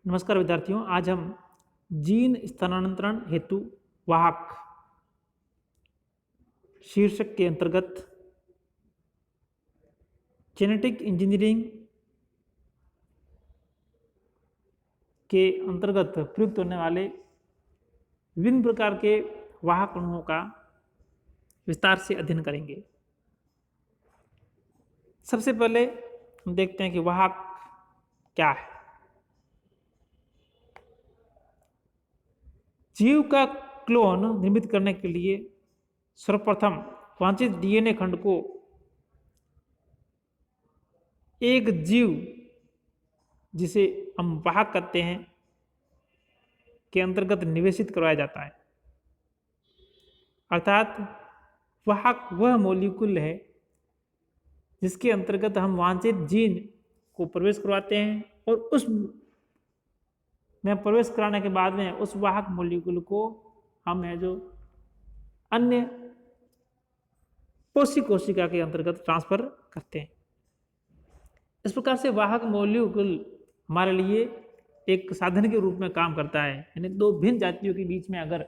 नमस्कार विद्यार्थियों, आज हम जीन स्थानांतरण हेतु वाहक शीर्षक के अंतर्गत जेनेटिक इंजीनियरिंग के अंतर्गत प्रयुक्त होने वाले विभिन्न प्रकार के वाहक अणुओं का विस्तार से अध्ययन करेंगे। सबसे पहले हम देखते हैं कि वाहक क्या है। जीव का क्लोन निर्मित करने के लिए सर्वप्रथम वांछित डीएनए खंड को एक जीव, जिसे हम वाहक कहते हैं, के अंतर्गत निवेशित करवाया जाता है। अर्थात वाहक वह मॉलिक्यूल है जिसके अंतर्गत हम वांछित जीन को प्रवेश करवाते हैं और उस में प्रवेश कराने के बाद में उस वाहक मॉलिक्यूल को हम है जो अन्य कोशिका के अंतर्गत ट्रांसफर करते हैं। इस प्रकार से वाहक मॉलिक्यूल हमारे लिए एक साधन के रूप में काम करता है। यानी दो भिन्न जातियों के बीच में अगर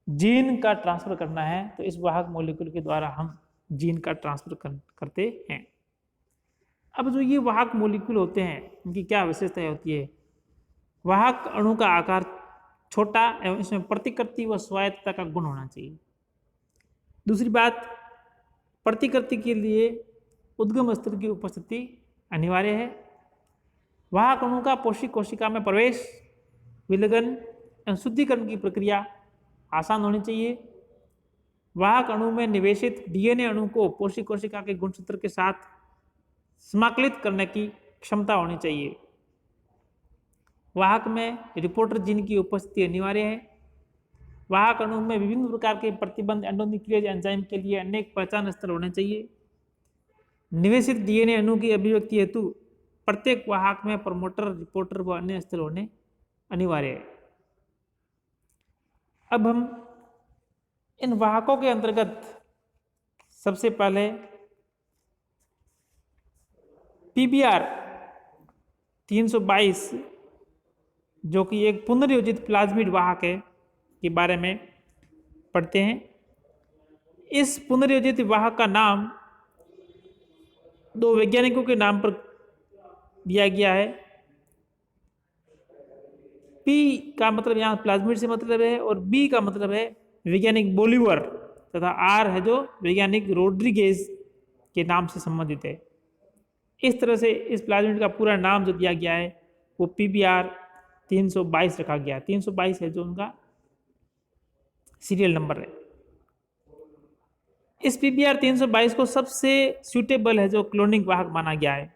जीन का ट्रांसफर करना है तो इस वाहक मॉलिक्यूल के द्वारा हम जीन का ट्रांसफर करते हैं। अब जो ये वाहक मॉलिक्यूल होते हैं, इनकी क्या विशेषताएं होती है? वाहक अणु का आकार छोटा एवं इसमें प्रतिकृति व स्वायत्तता का गुण होना चाहिए। दूसरी बात, प्रतिकृति के लिए उद्गम स्तर की उपस्थिति अनिवार्य है। वाहक अणु का कोशिका में प्रवेश, विलयन एवं शुद्धिकरण की प्रक्रिया आसान होनी चाहिए। वाहक अणु में निवेशित डीएनए अणु को कोशिका के गुणसूत्र के साथ समाकलित करने की क्षमता होनी चाहिए। वाहक में रिपोर्टर जीन की उपस्थिति अनिवार्य है। वाहक अणु में विभिन्न प्रकार के प्रतिबंध एंडोन्यूक्लियेज एंजाइम के लिए अनेक पहचान स्थल होने चाहिए। निवेशित डीएनए अणु की अभिव्यक्ति हेतु प्रत्येक वाहक में प्रमोटर, रिपोर्टर व अन्य स्थल होने अनिवार्य है। अब हम इन वाहकों के अंतर्गत सबसे पहले पीबीआर 322 जो कि एक पुनर्योजित प्लाज्मिड वाहक है के बारे में पढ़ते हैं। इस पुनर्योजित वाहक का नाम दो वैज्ञानिकों के नाम पर दिया गया है। पी का मतलब यहाँ प्लाज्मिड से मतलब है और बी का मतलब है वैज्ञानिक बोलिवर तथा आर है जो वैज्ञानिक रोड्रिगेज के नाम से संबंधित है। इस तरह से इस प्लाज्मिड का पूरा नाम जो दिया गया है वो पीबीआर 322 रखा गया है। 322 है जो उनका सीरियल नंबर है। इस पीबीआर 322 को सबसे सूटेबल है जो क्लोनिंग वाहक माना गया है।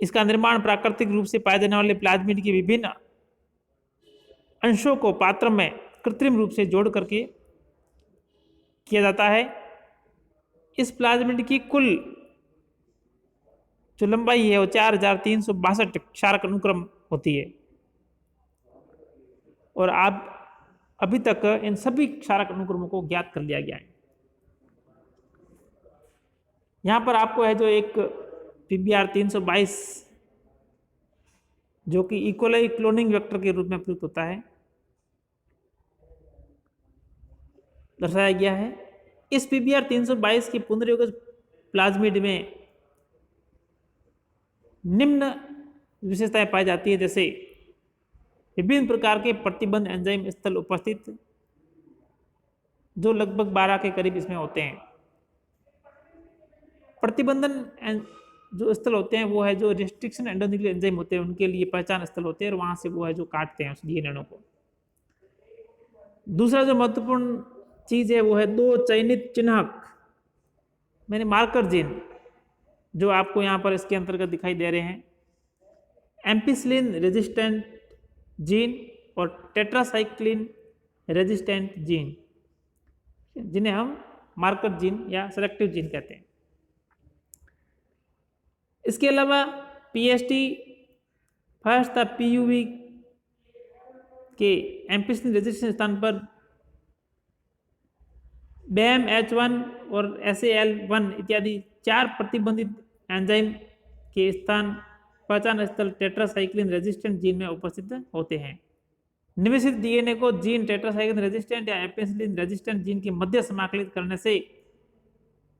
इसका निर्माण प्राकृतिक रूप से पाए जाने वाले प्लाज्मिड के विभिन्न अंशों को पात्र में कृत्रिम रूप से जोड़ करके किया जाता है। इस प्लाज्मिड की कुल जो लंबाई है वो 4362 क्षारक अनुक्रम होती है और आप अभी तक इन सभी क्षारक अनुक्रमों को ज्ञात कर लिया गया है। यहाँ पर आपको है जो एक पीबीआर 322 जो कि इकोलाई क्लोनिंग वेक्टर के रूप में प्रयुक्त होता है दर्शाया गया है। इस पीबीआर 322 की पुनर्योजित प्लाज्मिड में निम्न विशेषताएं पाई जाती है, जैसे विभिन्न प्रकार के प्रतिबंध एंजाइम स्थल उपस्थित जो लगभग 12 के करीब इसमें होते हैं। प्रतिबंधन जो स्थल होते हैं वो है जो रिस्ट्रिक्शन एंडोन्यूक्लियर एंजाइम होते हैं, उनके लिए पहचान स्थल होते हैं और वहां से वो है जो काटते हैं उस डीएनए अणु को। दूसरा जो महत्वपूर्ण चीज है वो है दो चयनित चिन्हक मैंने मार्कर जीन जो आपको यहाँ पर इसके अंतर्गत दिखाई दे रहे हैं, एम्पिसिलिन रेजिस्टेंट जीन और टेट्रासाइक्लिन रेजिस्टेंट जीन, जिन्हें हम मार्कर जीन या सेलेक्टिव जीन कहते हैं। इसके अलावा पीएसटी फर्स्ट तथा पीयूवी के एम्पिसिलिन रेजिस्टेंट स्थान पर BAMH1 और SAL1 इत्यादि 4 प्रतिबंधित एंजाइम के स्थान पहचान स्थल टेट्रासाइक्लिन रेजिस्टेंट जीन में उपस्थित होते हैं। निवेशित डीएनए को जीन टेट्रासाइक्लिन रेजिस्टेंट या एम्पेसिलिन रेजिस्टेंट जीन के मध्य समाकलित करने से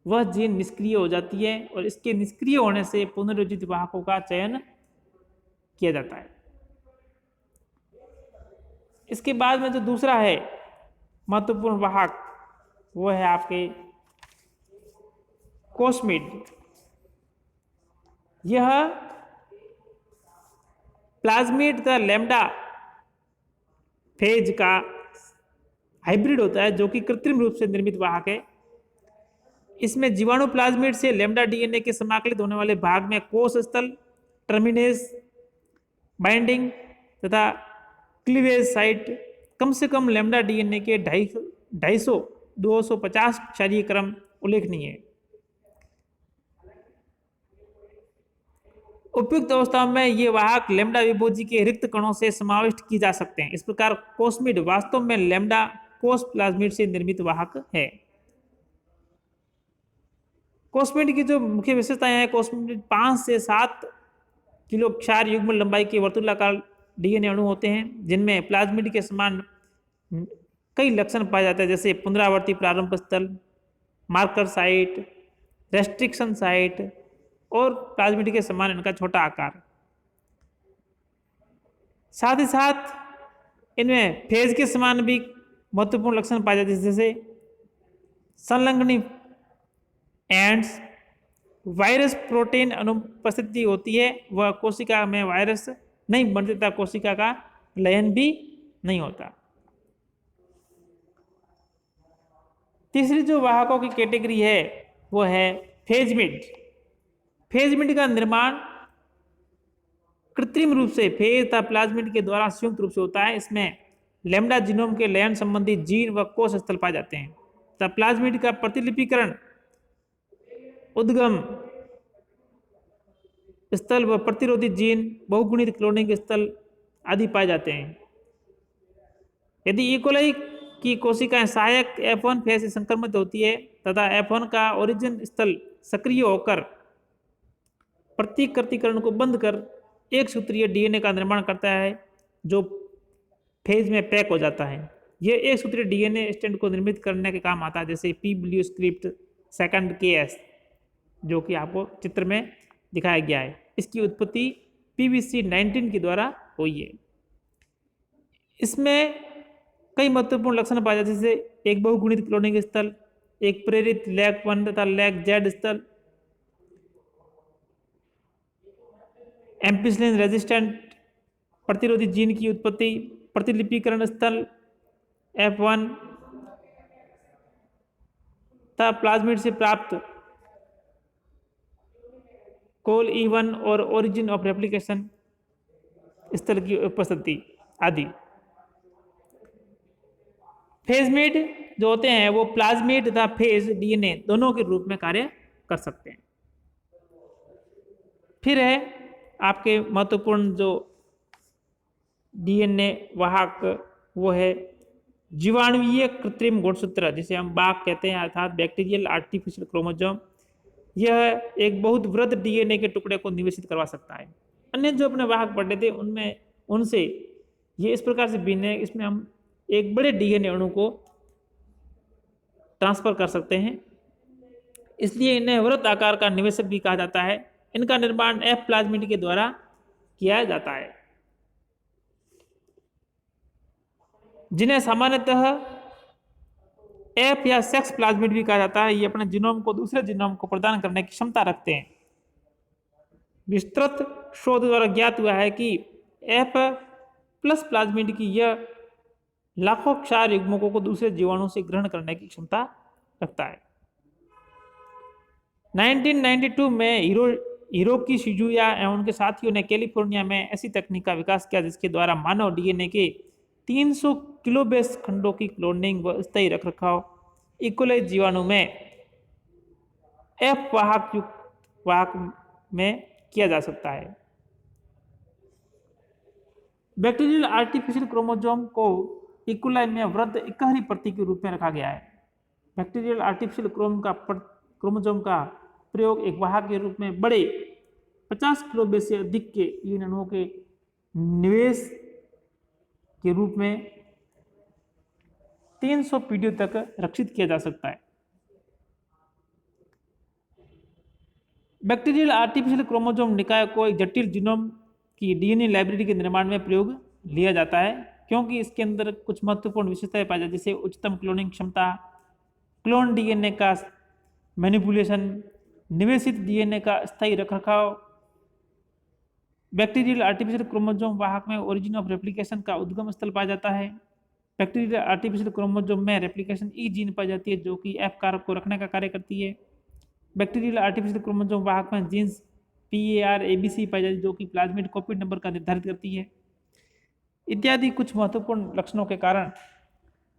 वह जीन निष्क्रिय हो जाती है और इसके निष्क्रिय होने से पुनरुत्थित वाहकों का चयन किया जाता है। इसके बाद में जो दूसरा है महत्वपूर्ण वाहक वो है आपके कोस्मिड। यह प्लाज्मिड तथा लैम्डा फेज का हाइब्रिड होता है जो कि कृत्रिम रूप से निर्मित वाहक है। इसमें जीवाणु प्लाज्मिड से लैम्डा डीएनए के समाकलित होने वाले भाग में कोष स्थल, टर्मिनेस, बाइंडिंग तथा क्लीवेज साइट कम से कम लैम्डा डीएनए के 250 क्षारीय क्रम उल्लेखनीय है। उपयुक्त अवस्थाओं में ये वाहक लैम्डा विभोजी के रिक्त कणों से समाविष्ट की जा सकते हैं। इस प्रकार कोस्मिड वास्तव में लैम्डा कोष प्लाज्मिड से निर्मित वाहक है। कोस्मिड की जो मुख्य विशेषताएं हैं, कोस्मिड 5 से 7 किलो क्षार युग्म लंबाई के वर्तुलाकार डीएनए अणु होते हैं जिनमें प्लाज्मिड के समान कई लक्षण पाए जाते हैं, जैसे पुनरावर्ती प्रारंभ स्थल, मार्कर साइट, रेस्ट्रिक्शन साइट और प्लाज्मिड के समान इनका छोटा आकार। साथ ही साथ इनमें फेज के समान भी महत्वपूर्ण लक्षण पाए जाते हैं, जैसे संलग्नी एंड्स, वायरस प्रोटीन अनुपस्थिति होती है, वह कोशिका में वायरस नहीं बनते तथा कोशिका का लयन भी नहीं होता। तीसरी जो वाहकों की कैटेगरी है वो है फेजमिड। फेजमिड का निर्माण कृत्रिम रूप से फेज तथा प्लाज्मिड के द्वारा संयुक्त रूप से होता है। इसमें लैम्डा जीनोम के लयन संबंधी जीन व कोष स्थल पाए जाते हैं तथा प्लाज्मिड का प्रतिलिपिकरण, उद्गम स्थल व प्रतिरोधी जीन, बहुगुणित क्लोनिंग स्थल आदि पाए जाते हैं। यदि इकोलाई की कोशिकाएं सहायक F1 फेज से संक्रमित होती है तथा F1 का ओरिजिन स्थल सक्रिय होकर प्रतिकृतिकरण को बंद कर एक सूत्रीय डीएनए का निर्माण करता है जो फेज में पैक हो जाता है। यह एक सूत्रीय डीएनए स्टैंड को निर्मित करने के काम आता है, जैसे PW स्क्रिप्ट सेकंड KS जो कि आपको चित्र में दिखाया गया है। इसकी उत्पत्ति PBC19 के द्वारा हुई है। इसमें कई महत्वपूर्ण लक्षण पाए जाते हैं, जैसे एक बहुगुणित क्लोनिंग स्थल, एक प्रेरित लैग 1 तथा लैग Z स्थल, एम्पिसिलिन रेजिस्टेंट प्रतिरोधी जीन की उत्पत्ति, प्रतिलिपिकरण स्थल F1 तथा प्लाज्मिड से प्राप्त कोल E1 और ओरिजिन ऑफ रेप्लिकेशन स्थल की उपस्थिति आदि। फेजमिड जो होते हैं वो प्लाज्मिड तथा फेज डीएनए दोनों के रूप में कार्य कर सकते हैं। फिर है आपके महत्वपूर्ण जो डीएनए वाहक वो है जीवाणुवीय कृत्रिम गुणसूत्र, जिसे हम बाक कहते हैं, अर्थात बैक्टीरियल आर्टिफिशियल क्रोमोसोम। यह एक बहुत वृहद डीएनए के टुकड़े को निवेशित करवा सकता है। अन्य जो अपने वाहक पढ़े थे उनमें उनसे ये इस प्रकार से भिन्न है, इसमें हम एक बड़े डीएनए अणु को ट्रांसफर कर सकते हैं, इसलिए इन्हें वृहद आकार का निवेशक भी कहा जाता है। इनका निर्माण F प्लाज्मिड के द्वारा किया जाता है, जिन्हें सामान्यतः F या सेक्स प्लाज्मिड भी कहा जाता है। ये अपने जीनोम को दूसरे जीनोम को प्रदान करने की क्षमता रखते हैं। विस्तृत शोध द्वारा ज्ञात हुआ है कि F प्लस प्लाज्मिड की यह लाखों क्षार युग्मकों को दूसरे जीवाणु से ग्रहण करने की क्षमता रखता है। 1992 में हिरोकी सुजुया एवं उनके साथियों ने कैलिफोर्निया में ऐसी तकनीक का विकास किया जिसके द्वारा मानव डीएनए के 300 किलोबेस खंडों की क्लोनिंग व स्थायी रखरखाव इकोलाई जीवाणु में F वाहक में किया जा सकता है। बैक्टीरियल आर्टिफिशियल क्रोमोसोम को इकोलाई में वृहद इकहरी प्रति के रूप में रखा गया है। बैक्टीरियल आर्टिफिशियल क्रोमोसोम का प्रयोग एक वाहक के रूप में बड़े 50 किलोबेस से अधिक के इन अणुओं के निवेश के रूप में 300 पीढ़ियों तक रक्षित किया जा सकता है। बैक्टीरियल आर्टिफिशियल क्रोमोसोम निकाय को एक जटिल जीनोम की डीएनए लाइब्रेरी के निर्माण में प्रयोग लिया जाता है, क्योंकि इसके अंदर कुछ महत्वपूर्ण विशेषताएं पाई जाती हैं, जैसे उच्चतम क्लोनिंग क्षमता, क्लोन डीएनए का मैनिपुलेशन, निवेशित डीएनए का स्थायी रखरखाव, बैक्टीरियल आर्टिफिशियल क्रोमोसोम वाहक में ओरिजिन ऑफ रेप्लिकेशन का उद्गम स्थल पाया जाता है। बैक्टीरियल आर्टिफिशियल क्रोमोसोम में रेप्लिकेशन ई जीन पाई जाती है, जो कि एफ कारक को रखने का कार्य करती है। बैक्टीरियल आर्टिफिशियल क्रोमोसोम वाहक में जीन्स PAR ABC पाई जाती है, जो कि प्लाज्मिड कॉपी नंबर का निर्धारित करती है। इत्यादि कुछ महत्वपूर्ण लक्षणों के कारण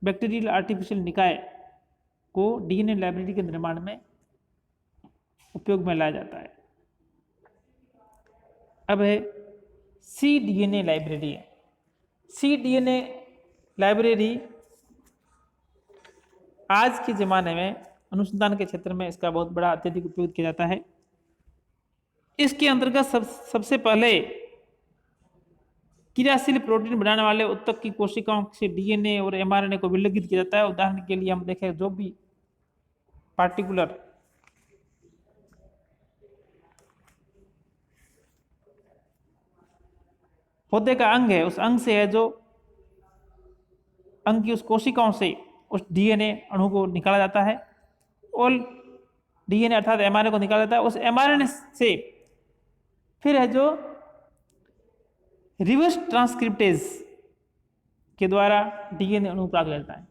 बैक्टीरियल आर्टिफिशियल निकाय को डीएनए लाइब्रेरी के निर्माण में उपयोग में लाया जाता है। अब है cDNA लाइब्रेरी। cDNA लाइब्रेरी आज के ज़माने में अनुसंधान के क्षेत्र में इसका बहुत बड़ा अत्यधिक उपयोग किया जाता है। इसके अंतर्गत सबसे पहले क्रियाशील प्रोटीन बनाने वाले उत्तक की कोशिकाओं से डीएनए और एमआरएनए को विलगित किया जाता है। उदाहरण के लिए हम देखें, जो भी पार्टिकुलर पौधे का अंग है, उस अंग से है, जो अंग की उस कोशिकाओं से उस डीएनए अणु को निकाला जाता है और डीएनए अर्थात एमआरएनए को निकाला जाता है। उस एमआरएनए से फिर है जो रिवर्स ट्रांसक्रिप्टेज के द्वारा डीएनए अणु प्राप्त किया जाता है।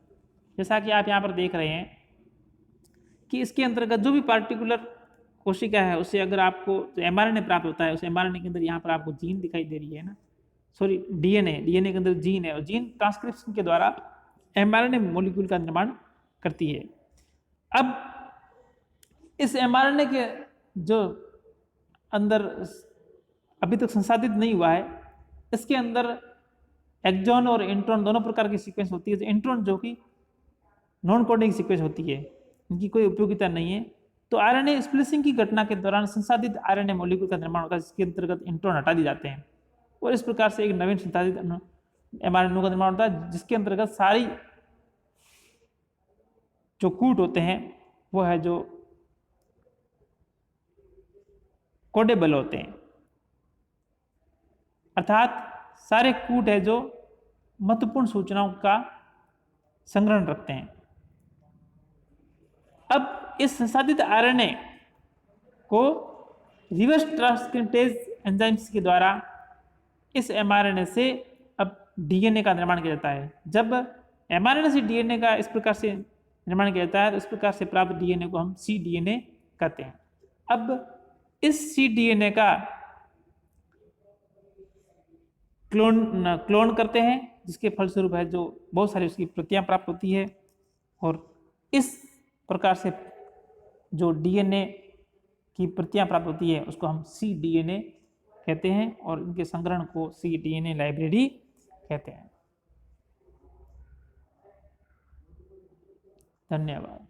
जैसा कि आप यहाँ पर देख रहे हैं कि इसके अंतर्गत जो भी पार्टिकुलर कोशिका है, उससे अगर आपको एमआरएनए प्राप्त होता है, उस एमआरएनए के अंदर यहाँ पर आपको जीन दिखाई दे रही है ना, सॉरी डीएनए के अंदर जीन है, और जीन ट्रांसक्रिप्शन के द्वारा एमआरएनए मॉलिक्यूल का निर्माण करती है। अब इस एमआरएनए के जो अंदर अभी तक संसाधित नहीं हुआ है, इसके अंदर एक्सॉन और इंट्रॉन दोनों प्रकार की सीक्वेंस होती है। इंट्रॉन जो कि नॉन कोडिंग सीक्वेंस होती है, इनकी कोई उपयोगिता नहीं है। तो आरएनए स्प्लिसिंग की घटना के दौरान संसाधित आरएनए मॉलिक्यूल का निर्माण होता है, जिसके अंतर्गत इंट्रॉन हटा दिए जाते हैं और इस प्रकार से एक नवीन संसाधित एमआरएनए का निर्माण होता है, जिसके अंतर्गत सारी जो कूट होते हैं वो है जो कोडेबल होते हैं, अर्थात सारे कूट है जो महत्वपूर्ण सूचनाओं का संग्रहण रखते हैं। अब इस संसाधित आरएनए को रिवर्स ट्रांसक्रिप्टेज एंजाइम्स के द्वारा इस एमआरएनए से अब डीएनए का निर्माण किया जाता है। जब एमआरएनए से डीएनए का इस प्रकार से निर्माण किया जाता है, तो इस प्रकार से प्राप्त डीएनए को हम cDNA कहते हैं। अब इस cDNA का क्लोन करते हैं, जिसके फलस्वरूप है जो बहुत सारी उसकी प्रतियां प्राप्त होती है, और इस प्रकार से जो डीएनए की प्रतियां प्राप्त होती है उसको हम cDNA कहते हैं, और इनके संग्रहण को cDNA लाइब्रेरी कहते हैं। धन्यवाद।